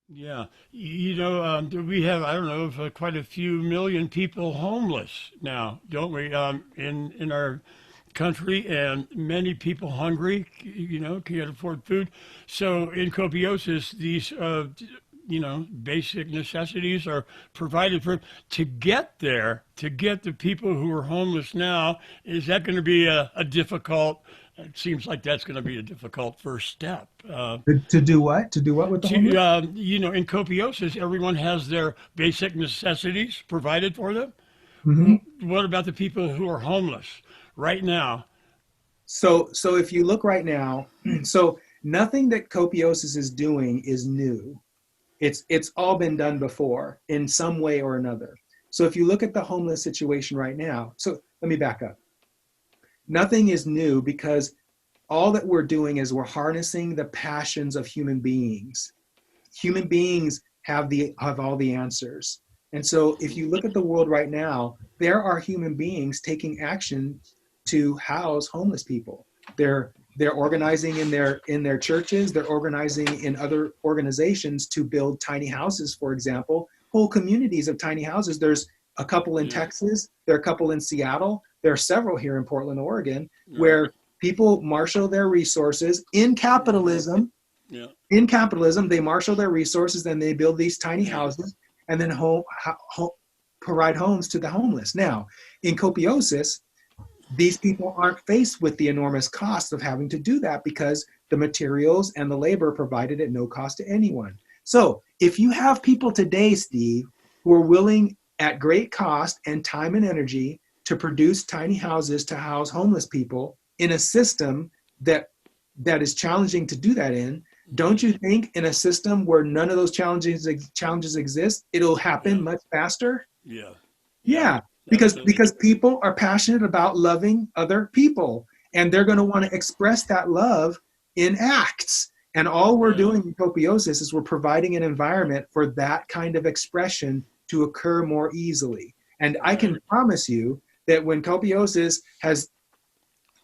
Yeah, we have, I don't know, quite a few million people homeless now, don't we? In our country, and many people hungry, can't afford food. So in Copiosis, these basic necessities are provided for. To get there, to get the people who are homeless now, is that going to be a difficult? It seems like that's going to be a difficult first step. To do what? To do what with the To homeless? in Copiosis, everyone has their basic necessities provided for them. Hmm. What about the people who are homeless right now? So if you look right now, so nothing that Copiosis is doing is new. It's all been done before in some way or another. So if you look at the homeless situation right now, so let me back up. Nothing is new because all that we're doing is we're harnessing the passions of human beings. Human beings have all the answers. And so if you look at the world right now, there are human beings taking action to house homeless people. They're organizing in their churches, they're organizing in other organizations to build tiny houses, for example, whole communities of tiny houses. There's a couple in Yeah, Texas, there are a couple in Seattle, there are several here in Portland, Oregon, right. where people marshal their resources Hmm. Yeah, in capitalism, they marshal their resources and they build these tiny yeah, houses and then provide homes to the homeless. Now, in Copiosis, these people aren't faced with the enormous cost of having to do that because the materials and the labor are provided at no cost to anyone. So, if you have people today, Steve, who are willing at great cost and time and energy to produce tiny houses to house homeless people in a system that is challenging to do that in, don't you think in a system where none of those challenges exist, it'll happen yeah, much faster? yeah, yeah. Yeah, because Absolutely. because people are passionate about loving other people, and they're going to want to express that love in acts. And all we're Yeah, doing in Copiosis is we're providing an environment for that kind of expression to occur more easily. And I right. can promise you that when Copiosis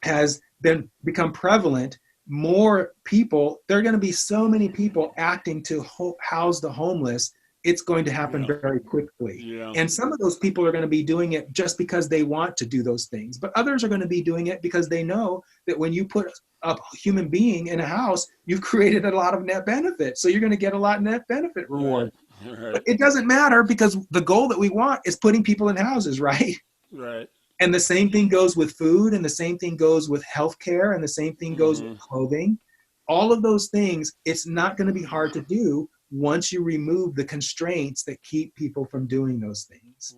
has been become prevalent, more people, there are going to be so many people acting to house the homeless, it's going to happen Yeah, very quickly. yeah, And some of those people are going to be doing it just because they want to do those things, but others are going to be doing it because they know that when you put a human being in a house, you've created a lot of net benefit, so you're going to get a lot of net benefit right, reward. But right, it doesn't matter because the goal that we want is putting people in houses, right? right. And the same thing goes with food, and the same thing goes with healthcare, and the same thing goes with Hmm. clothing. All of those things, it's not going to be hard to do once you remove the constraints that keep people from doing those things.